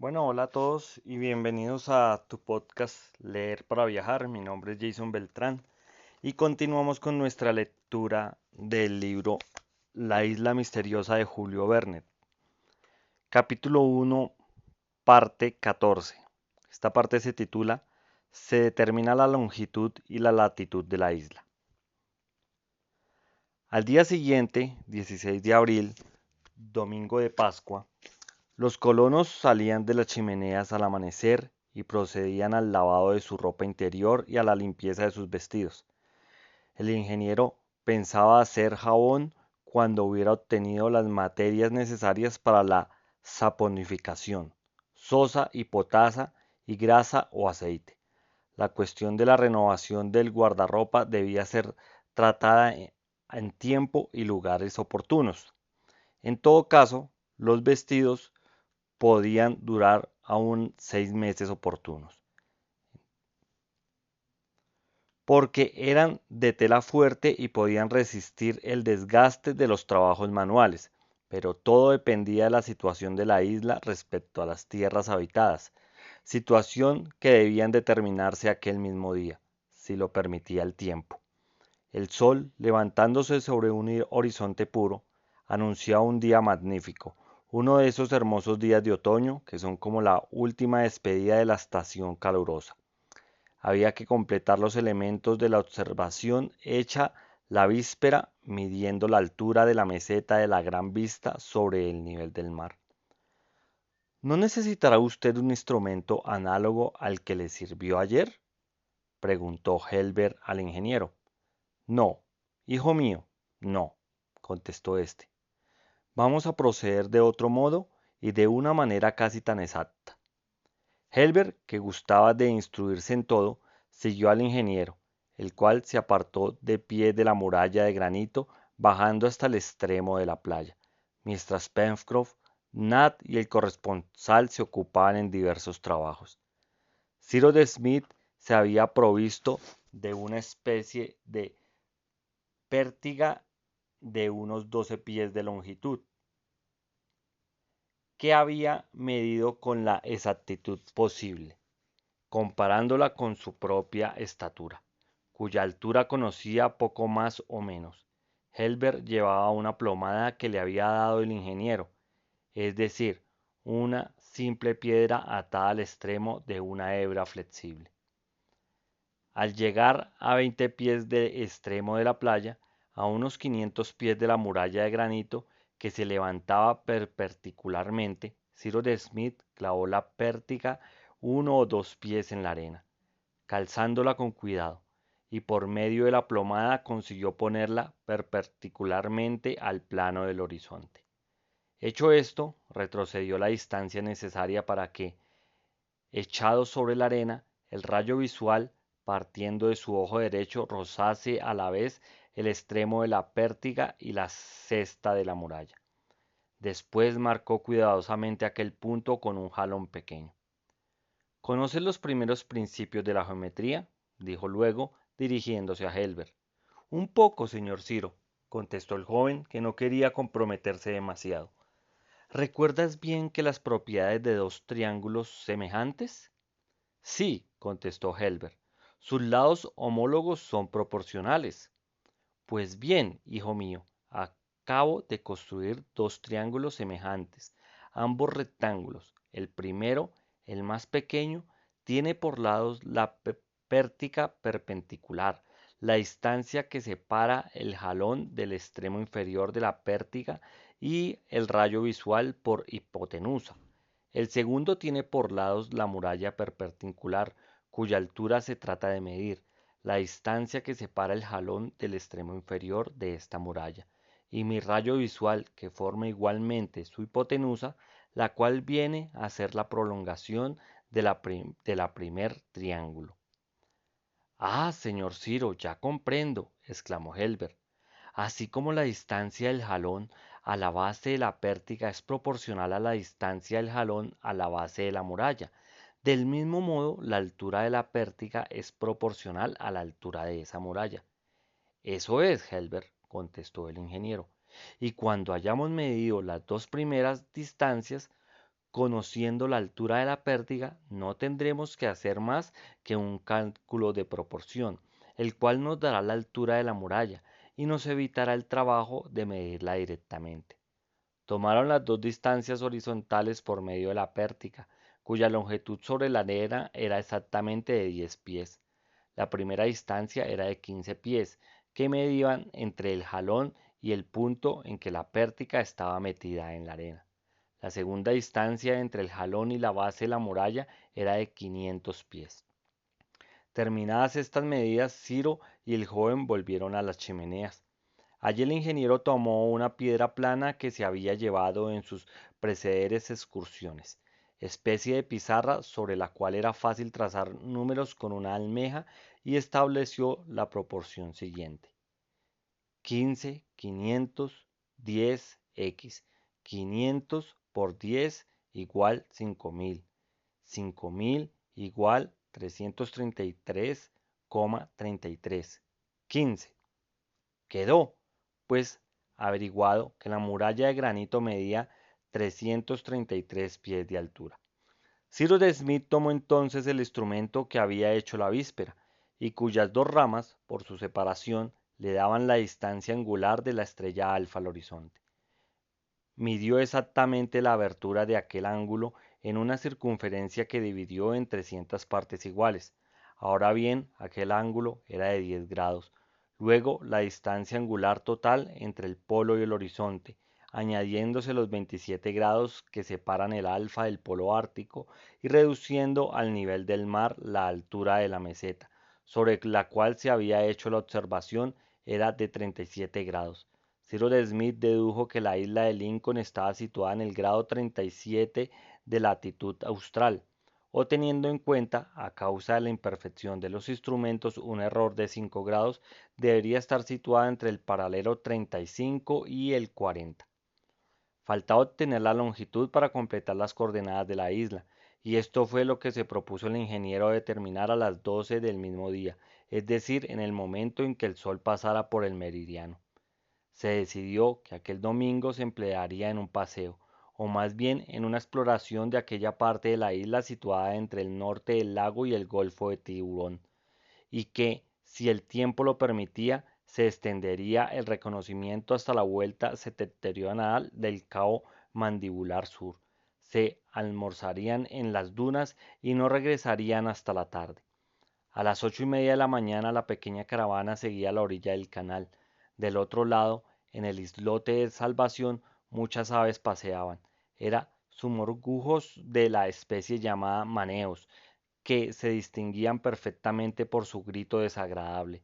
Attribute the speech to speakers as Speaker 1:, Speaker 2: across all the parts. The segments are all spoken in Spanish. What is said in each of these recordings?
Speaker 1: Hola a todos y bienvenidos a tu podcast Leer para Viajar. Mi nombre es Jason Beltrán y continuamos con nuestra lectura del libro La isla misteriosa de Julio Verne, capítulo 1, parte 14. Esta parte se titula Se determina la longitud y la latitud de la isla. Al día siguiente, 16 de abril, domingo de Pascua, los colonos salían de las chimeneas al amanecer y procedían al lavado de su ropa interior y a la limpieza de sus vestidos. El ingeniero pensaba hacer jabón cuando hubiera obtenido las materias necesarias para la saponificación, sosa y potasa y grasa o aceite. La cuestión de la renovación del guardarropa debía ser tratada en tiempo y lugares oportunos. En todo caso, los vestidos podían durar aún 6 meses oportunos, porque eran de tela fuerte y podían resistir el desgaste de los trabajos manuales, pero todo dependía de la situación de la isla respecto a las tierras habitadas, situación que debían determinarse aquel mismo día, si lo permitía el tiempo. El sol, levantándose sobre un horizonte puro, anunciaba un día magnífico, uno de esos hermosos días de otoño que son como la última despedida de la estación calurosa. Había que completar los elementos de la observación hecha la víspera, midiendo la altura de la meseta de la Gran Vista sobre el nivel del mar. ¿No necesitará usted un instrumento análogo al que le sirvió ayer?, preguntó Helber al ingeniero. No, hijo mío, no, contestó éste. Vamos a proceder de otro modo y de una manera casi tan exacta. Helber, que gustaba de instruirse en todo, siguió al ingeniero, el cual se apartó de pie de la muralla de granito, bajando hasta el extremo de la playa, mientras Pencroff, Nat y el corresponsal se ocupaban en diversos trabajos. Cyrus Smith se había provisto de una especie de pértiga de unos 12 pies de longitud, que había medido con la exactitud posible, comparándola con su propia estatura, cuya altura conocía poco más o menos. Helber llevaba una plomada que le había dado el ingeniero, es decir, una simple piedra atada al extremo de una hebra flexible. Al llegar a 20 pies del extremo de la playa, a unos 500 pies de la muralla de granito que se levantaba perpendicularmente, Cyrus Smith clavó la pértiga 1 o 2 pies en la arena, calzándola con cuidado, y por medio de la plomada consiguió ponerla perpendicularmente al plano del horizonte. Hecho esto, retrocedió la distancia necesaria para que, echado sobre la arena, el rayo visual, partiendo de su ojo derecho, rozase a la vez el extremo de la pértiga y la cesta de la muralla. Después marcó cuidadosamente aquel punto con un jalón pequeño. ¿Conoce los primeros principios de la geometría?, dijo luego, dirigiéndose a Helber. Un poco, señor Ciro, contestó el joven, que no quería comprometerse demasiado. ¿Recuerdas bien que las propiedades de dos triángulos semejantes? Sí, contestó Helber. Sus lados homólogos son proporcionales. Pues bien, hijo mío, acabo de construir dos triángulos semejantes, ambos rectángulos. El primero, el más pequeño, tiene por lados la pértiga perpendicular, la distancia que separa el jalón del extremo inferior de la pértiga y el rayo visual por hipotenusa. El segundo tiene por lados la muralla perpendicular, cuya altura se trata de medir, la distancia que separa el jalón del extremo inferior de esta muralla, y mi rayo visual, que forma igualmente su hipotenusa, la cual viene a ser la prolongación de la primer triángulo. Ah, señor Ciro, ya comprendo, exclamó Helber. Así como la distancia del jalón a la base de la pértiga es proporcional a la distancia del jalón a la base de la muralla, del mismo modo la altura de la pértiga es proporcional a la altura de esa muralla. Eso es, Helber, contestó el ingeniero. Y cuando hayamos medido las dos primeras distancias, Conociendo la altura de la pértiga, no tendremos que hacer más que un cálculo de proporción, el cual nos dará la altura de la muralla y nos evitará el trabajo de medirla directamente. Tomaron las dos distancias horizontales por medio de la pértiga, cuya longitud sobre la arena era exactamente de 10 pies. La primera distancia era de 15 pies, que medían entre el jalón y el punto en que la pértiga estaba metida en la arena. La segunda distancia entre el jalón y la base de la muralla era de 500 pies. Terminadas estas medidas, Ciro y el joven volvieron a las chimeneas. Allí el ingeniero tomó una piedra plana que se había llevado en sus precedentes excursiones, especie de pizarra sobre la cual era fácil trazar números con una almeja, y estableció la proporción siguiente: 15, 500, 10x. 500 por 10 igual 5000. 5000 igual 333,33. 15. Quedó, pues, averiguado que la muralla de granito medía 333 pies de altura. Cyrus Smith tomó entonces el instrumento que había hecho la víspera, y cuyas dos ramas, por su separación, le daban la distancia angular de la estrella alfa al horizonte. Midió exactamente la abertura de aquel ángulo en una circunferencia que dividió en 300 partes iguales. Ahora bien, aquel ángulo era de 10 grados. Luego, la distancia angular total entre el polo y el horizonte, añadiéndose los 27 grados que separan el alfa del polo ártico, y reduciendo al nivel del mar la altura de la meseta, sobre la cual se había hecho la observación, era de 37 grados. Cyrus Smith dedujo que la isla de Lincoln estaba situada en el grado 37 de latitud austral, o teniendo en cuenta, a causa de la imperfección de los instrumentos, un error de 5 grados, debería estar situada entre el paralelo 35 y el 40. Faltaba obtener la longitud para completar las coordenadas de la isla, y esto fue lo que se propuso el ingeniero determinar a las 12 del mismo día, es decir, en el momento en que el sol pasara por el meridiano. Se decidió que aquel domingo se emplearía en un paseo, o más bien en una exploración de aquella parte de la isla situada entre el norte del lago y el golfo de Tiburón, y que, si el tiempo lo permitía, se extendería el reconocimiento hasta la vuelta septentrional del cabo Mandibular Sur. Se almorzarían en las dunas y no regresarían hasta la tarde. A las 8:30 de la mañana la pequeña caravana seguía la orilla del canal. Del otro lado, en el islote de Salvación, muchas aves paseaban. Eran zumorgujos de la especie llamada maneos, que se distinguían perfectamente por su grito desagradable,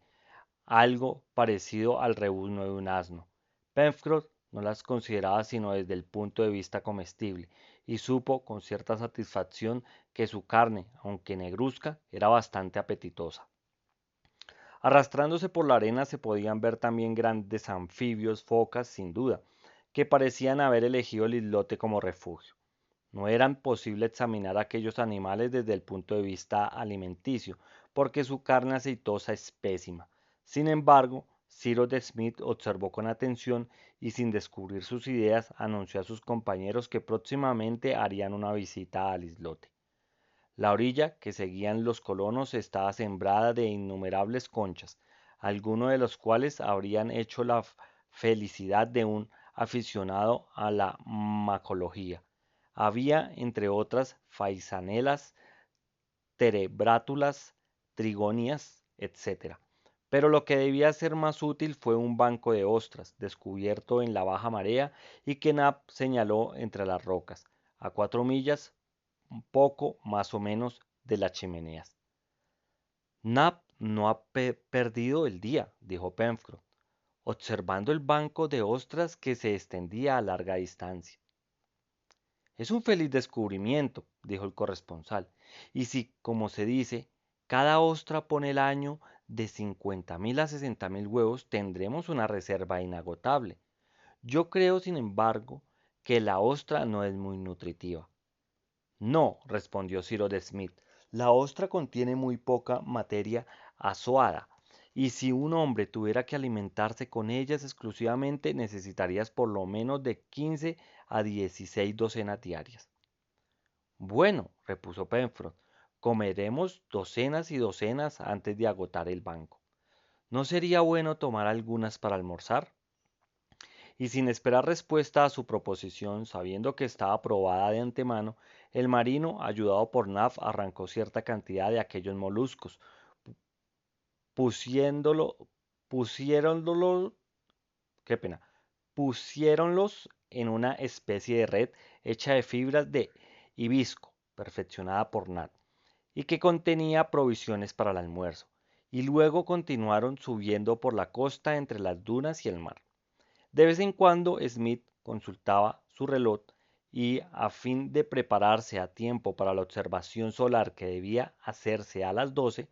Speaker 1: algo parecido al rebuzno de un asno. Pencroff no las consideraba sino desde el punto de vista comestible, y supo con cierta satisfacción que su carne, aunque negruzca, era bastante apetitosa. Arrastrándose por la arena se podían ver también grandes anfibios, focas, sin duda, que parecían haber elegido el islote como refugio. No era posible examinar a aquellos animales desde el punto de vista alimenticio, porque su carne aceitosa es pésima. Sin embargo, Cyrus Smith observó con atención y, sin descubrir sus ideas, anunció a sus compañeros que próximamente harían una visita al islote. La orilla que seguían los colonos estaba sembrada de innumerables conchas, algunos de los cuales habrían hecho la felicidad de un aficionado a la macología. Había, entre otras, faisanelas, terebrátulas, trigonias, etc. Pero lo que debía ser más útil fue un banco de ostras, descubierto en la baja marea y que Nab señaló entre las rocas, a 4 millas, un poco más o menos, de las chimeneas. Nab no ha perdido el día, dijo Pencroff, observando el banco de ostras que se extendía a larga distancia. Es un feliz descubrimiento, dijo el corresponsal, y si, como se dice, cada ostra pone el año de 50.000 a 60.000 huevos, tendremos una reserva inagotable. Yo creo, sin embargo, que la ostra no es muy nutritiva. No, respondió Cyrus Smith, la ostra contiene muy poca materia azoada, y si un hombre tuviera que alimentarse con ellas exclusivamente, necesitarías por lo menos de 15 a 16 docenas diarias. Bueno, repuso Pencroff, comeremos docenas y docenas antes de agotar el banco. ¿No sería bueno tomar algunas para almorzar? Y sin esperar respuesta a su proposición, sabiendo que estaba aprobada de antemano, el marino, ayudado por Nab, arrancó cierta cantidad de aquellos moluscos, pusiéndolo, pusiéronlo, qué pena, pusiéronlos en una especie de red hecha de fibras de hibisco, perfeccionada por Nat, y que contenía provisiones para el almuerzo, y luego continuaron subiendo por la costa entre las dunas y el mar. De vez en cuando Smith consultaba su reloj y, a fin de prepararse a tiempo para la observación solar que debía hacerse a las 12,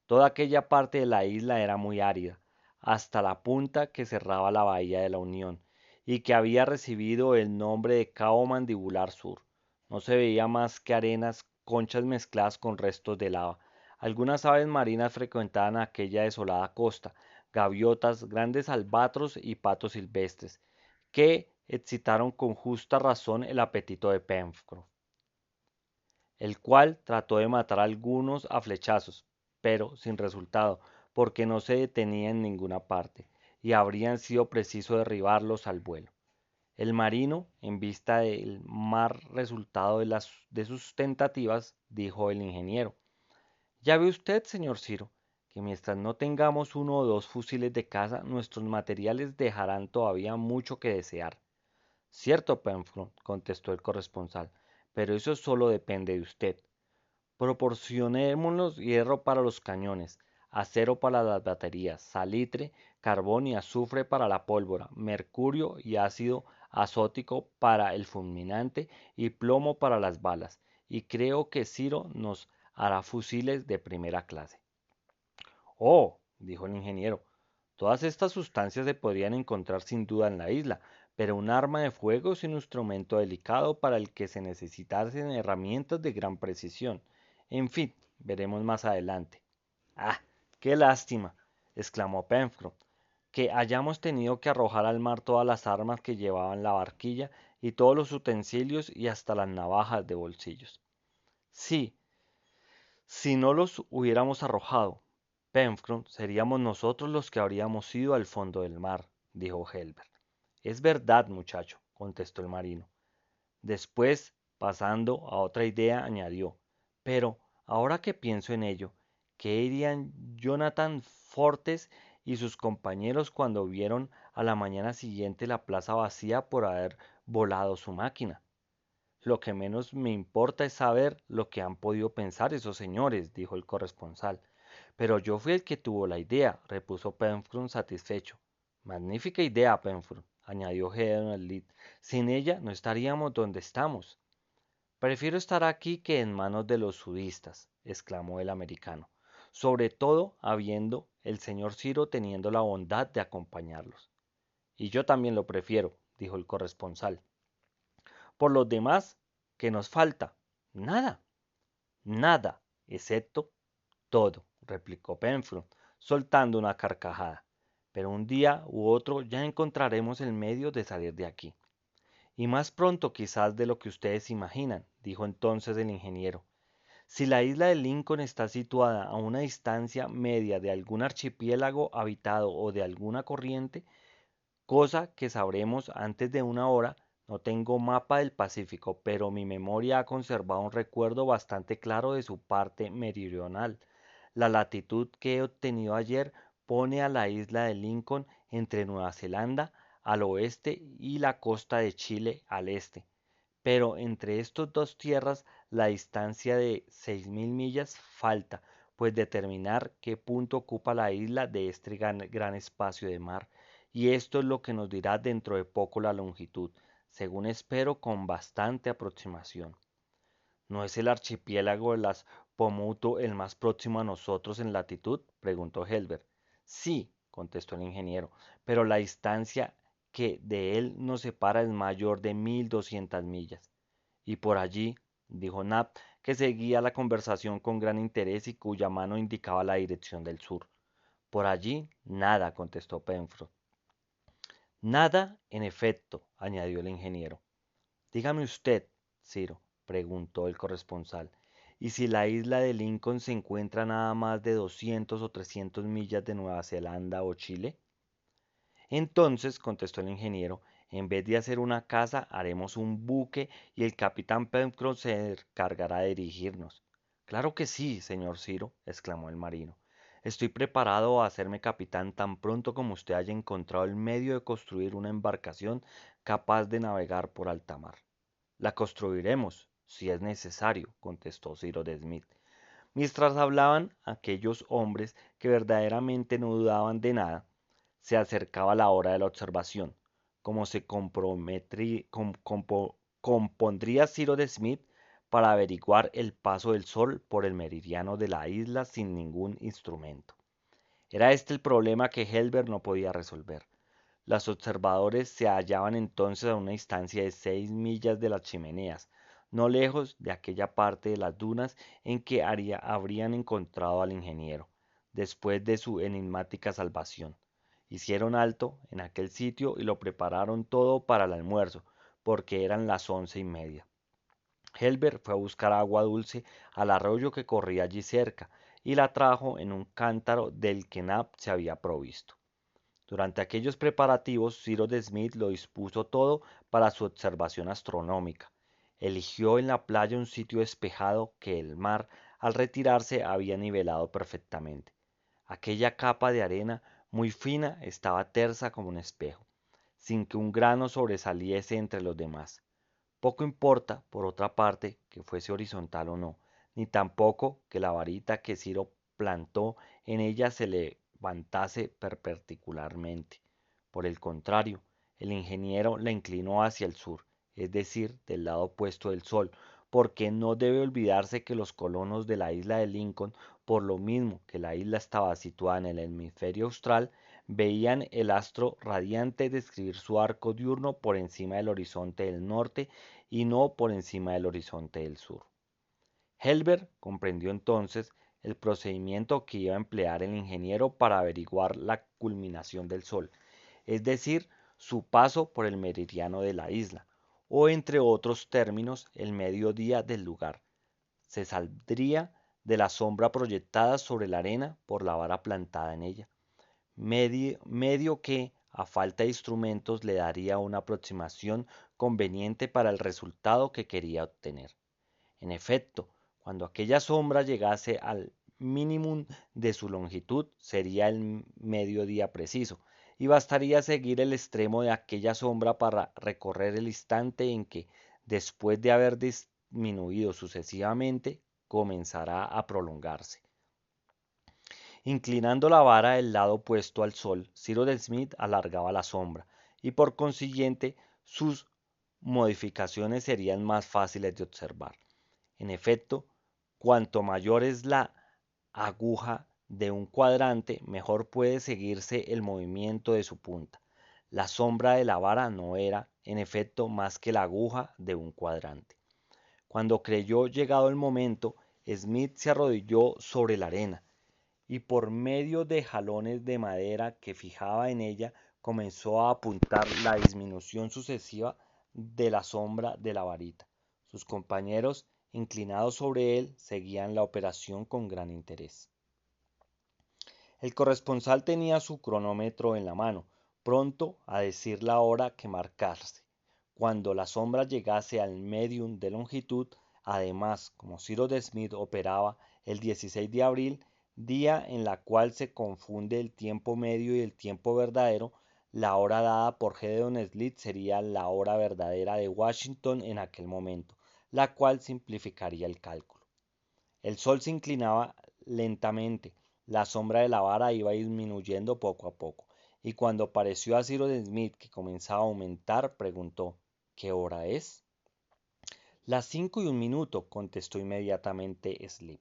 Speaker 1: toda aquella parte de la isla era muy árida, hasta la punta que cerraba la bahía de la Unión, y que había recibido el nombre de Cabo Mandibular Sur. No se veía más que arenas, conchas mezcladas con restos de lava. Algunas aves marinas frecuentaban aquella desolada costa, gaviotas, grandes albatros y patos silvestres, que excitaron con justa razón el apetito de Pencroff, el cual trató de matar a algunos a flechazos, pero sin resultado, porque no se detenía en ninguna parte, y habrían sido preciso derribarlos al vuelo. El marino, en vista del mal resultado de sus tentativas, dijo el ingeniero: ya ve usted, señor Ciro, que mientras no tengamos uno o dos fusiles de caza, nuestros materiales dejarán todavía mucho que desear. Cierto, Pencroff, contestó el corresponsal, pero eso solo depende de usted. Proporcionémonos hierro para los cañones, acero para las baterías, salitre, carbón y azufre para la pólvora, mercurio y ácido azótico para el fulminante y plomo para las balas, y creo que Ciro nos hará fusiles de primera clase. Oh, dijo el ingeniero, todas estas sustancias se podrían encontrar sin duda en la isla, pero un arma de fuego es un instrumento delicado para el que se necesitasen herramientas de gran precisión. En fin, veremos más adelante. Ah, qué lástima, exclamó Pencroff, que hayamos tenido que arrojar al mar todas las armas que llevaban la barquilla y todos los utensilios y hasta las navajas de bolsillos. Sí, si no los hubiéramos arrojado, Pencroff, seríamos nosotros los que habríamos ido al fondo del mar, dijo Helbert. Es verdad, muchacho, contestó el marino. Después, pasando a otra idea, añadió: pero, ahora que pienso en ello, ¿qué dirían Jonathan Fortes y sus compañeros cuando vieron a la mañana siguiente la plaza vacía por haber volado su máquina? Lo que menos me importa es saber lo que han podido pensar esos señores, dijo el corresponsal. Pero yo fui el que tuvo la idea, repuso Pencroff satisfecho. Magnífica idea, Pencroff, añadió Gédéon Lind. Sin ella no estaríamos donde estamos. Prefiero estar aquí que en manos de los sudistas, exclamó el americano, sobre todo habiendo el señor Ciro teniendo la bondad de acompañarlos. Y yo también lo prefiero, dijo el corresponsal. Por los demás, ¿qué nos falta? Nada, nada, excepto todo, replicó Pencroff, soltando una carcajada. Pero un día u otro ya encontraremos el medio de salir de aquí. Y más pronto quizás de lo que ustedes imaginan, dijo entonces el ingeniero. Si la isla de Lincoln está situada a una distancia media de algún archipiélago habitado o de alguna corriente, cosa que sabremos antes de una hora, no tengo mapa del Pacífico, pero mi memoria ha conservado un recuerdo bastante claro de su parte meridional. La latitud que he obtenido ayer pone a la isla de Lincoln entre Nueva Zelanda al oeste y la costa de Chile al este. Pero entre estas dos tierras la distancia de 6000 millas falta, pues determinar qué punto ocupa la isla de este gran espacio de mar, y esto es lo que nos dirá dentro de poco la longitud, según espero con bastante aproximación. ¿No es el archipiélago de las Pomotou el más próximo a nosotros en latitud?, preguntó Helbert. Sí, contestó el ingeniero, pero la distancia que de él nos separa es mayor de 1200 millas. Y por allí, dijo Nab, que seguía la conversación con gran interés y cuya mano indicaba la dirección del sur. Por allí, nada, contestó Pencroff. Nada, en efecto, añadió el ingeniero. Dígame usted, Ciro, preguntó el corresponsal. ¿Y si la isla de Lincoln se encuentra a nada más de 200 o 300 millas de Nueva Zelanda o Chile? Entonces, contestó el ingeniero, en vez de hacer una casa, haremos un buque y el capitán Pencroff se encargará de dirigirnos. Claro que sí, señor Ciro, exclamó el marino. Estoy preparado a hacerme capitán tan pronto como usted haya encontrado el medio de construir una embarcación capaz de navegar por alta mar. La construiremos, si es necesario, contestó Ciro de Smith. Mientras hablaban aquellos hombres que verdaderamente no dudaban de nada, se acercaba la hora de la observación. Como se compondría Ciro de Smith para averiguar el paso del sol por el meridiano de la isla sin ningún instrumento. Era este el problema que Helber no podía resolver. Los observadores se hallaban entonces a una distancia de 6 millas de las chimeneas, no lejos de aquella parte de las dunas en que habrían encontrado al ingeniero, después de su enigmática salvación. Hicieron alto en aquel sitio y lo prepararon todo para el almuerzo, porque eran las 11:30. Helber fue a buscar agua dulce al arroyo que corría allí cerca, y la trajo en un cántaro del que Nab se había provisto. Durante aquellos preparativos, Ciro de Smith lo dispuso todo para su observación astronómica. Eligió en la playa un sitio despejado que el mar, al retirarse, había nivelado perfectamente. Aquella capa de arena muy fina estaba tersa como un espejo, sin que un grano sobresaliese entre los demás. Poco importa, por otra parte, que fuese horizontal o no, ni tampoco que la varita que Ciro plantó en ella se levantase perpendicularmente. Por el contrario, el ingeniero la inclinó hacia el sur, es decir, del lado opuesto del sol, porque no debe olvidarse que los colonos de la isla de Lincoln, por lo mismo que la isla estaba situada en el hemisferio austral, veían el astro radiante describir su arco diurno por encima del horizonte del norte y no por encima del horizonte del sur. Helber comprendió entonces el procedimiento que iba a emplear el ingeniero para averiguar la culminación del sol, es decir, su paso por el meridiano de la isla, o entre otros términos, el mediodía del lugar. Se saldría de la sombra proyectada sobre la arena por la vara plantada en ella, medio que, a falta de instrumentos, le daría una aproximación conveniente para el resultado que quería obtener. En efecto, cuando aquella sombra llegase al mínimo de su longitud, sería el mediodía preciso, y bastaría seguir el extremo de aquella sombra para recorrer el instante en que, después de haber disminuido sucesivamente, comenzará a prolongarse. Inclinando la vara del lado opuesto al sol, Ciro de Smith alargaba la sombra, y por consiguiente sus modificaciones serían más fáciles de observar. En efecto, cuanto mayor es la aguja de un cuadrante, mejor puede seguirse el movimiento de su punta. La sombra de la vara no era, en efecto, más que la aguja de un cuadrante. Cuando creyó llegado el momento, Smith se arrodilló sobre la arena y por medio de jalones de madera que fijaba en ella, comenzó a apuntar la disminución sucesiva de la sombra de la varita. Sus compañeros, inclinados sobre él, seguían la operación con gran interés. El corresponsal tenía su cronómetro en la mano, pronto a decir la hora que marcarse. Cuando la sombra llegase al medium de longitud, además, como Ciro de Smith operaba el 16 de abril, día en la cual se confunde el tiempo medio y el tiempo verdadero, la hora dada por Gedeon Smith sería la hora verdadera de Washington en aquel momento, la cual simplificaría el cálculo. El sol se inclinaba lentamente, la sombra de la vara iba disminuyendo poco a poco, y cuando pareció a Ciro de Smith que comenzaba a aumentar, preguntó: ¿Qué hora es? Las 5:01, contestó inmediatamente Sleep.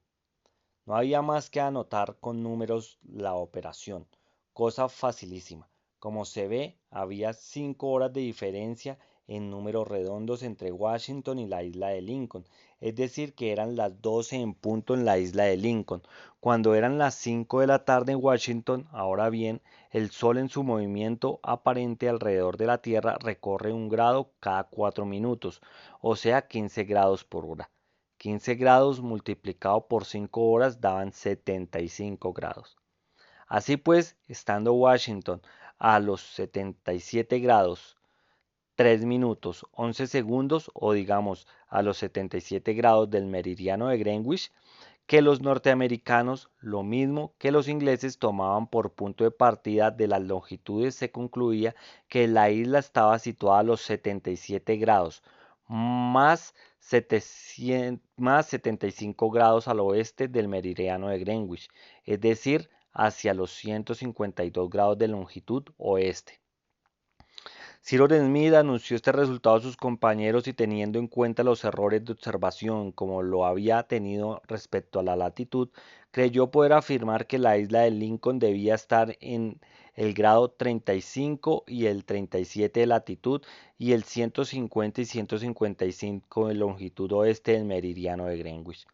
Speaker 1: No había más que anotar con números la operación, cosa facilísima. Como se ve, había 5 horas de diferencia en números redondos entre Washington y la isla de Lincoln, es decir, que eran las 12 en punto en la isla de Lincoln. Cuando eran las 5 de la tarde en Washington, ahora bien, el Sol en su movimiento aparente alrededor de la Tierra recorre 1 grado cada 4 minutos, o sea 15 grados por hora. 15 grados multiplicado por 5 horas daban 75 grados. Así pues, estando Washington a los 77 grados 3 minutos 11 segundos, o digamos a los 77 grados del meridiano de Greenwich, que los norteamericanos, lo mismo que los ingleses, tomaban por punto de partida de las longitudes, se concluía que la isla estaba situada a los 77 grados más 75 grados al oeste del meridiano de Greenwich, es decir, hacia los 152 grados de longitud oeste. Cyrus Smith anunció este resultado a sus compañeros y, teniendo en cuenta los errores de observación como lo había tenido respecto a la latitud, creyó poder afirmar que la isla de Lincoln debía estar en el grado 35 y el 37 de latitud y el 150 y 155 de longitud oeste del meridiano de Greenwich.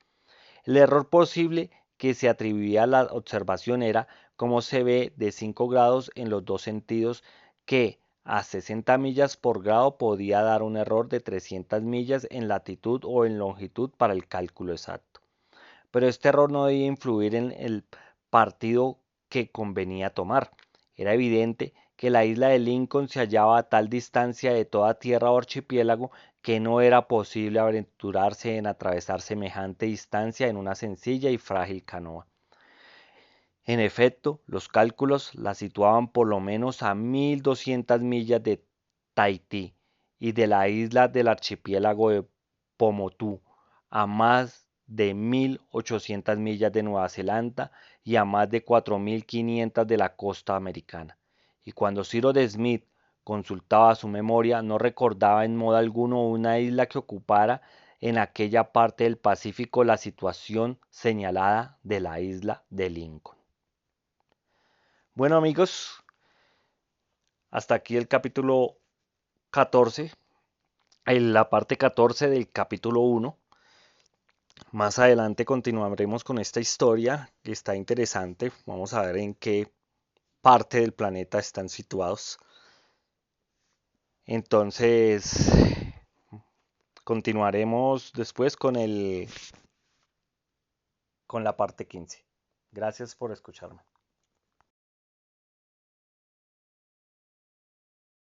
Speaker 1: El error posible que se atribuía a la observación era, como se ve, de 5 grados en los dos sentidos, que a 60 millas por grado podía dar un error de 300 millas en latitud o en longitud para el cálculo exacto. Pero este error no debía influir en el partido que convenía tomar. Era evidente que la isla de Lincoln se hallaba a tal distancia de toda tierra o archipiélago que no era posible aventurarse en atravesar semejante distancia en una sencilla y frágil canoa. En efecto, los cálculos la situaban por lo menos a 1200 millas de Tahití y de la isla del archipiélago de Pomotu, a más de 1800 millas de Nueva Zelanda y a más de 4500 de la costa americana. Y cuando Cyrus Smith consultaba su memoria, no recordaba en modo alguno una isla que ocupara en aquella parte del Pacífico la situación señalada de la isla de Lincoln. Bueno, amigos, hasta aquí el capítulo 14, en la parte 14 del capítulo 1. Más adelante continuaremos con esta historia que está interesante. Vamos a ver en qué parte del planeta están situados. Entonces, continuaremos después con la parte 15. Gracias por escucharme.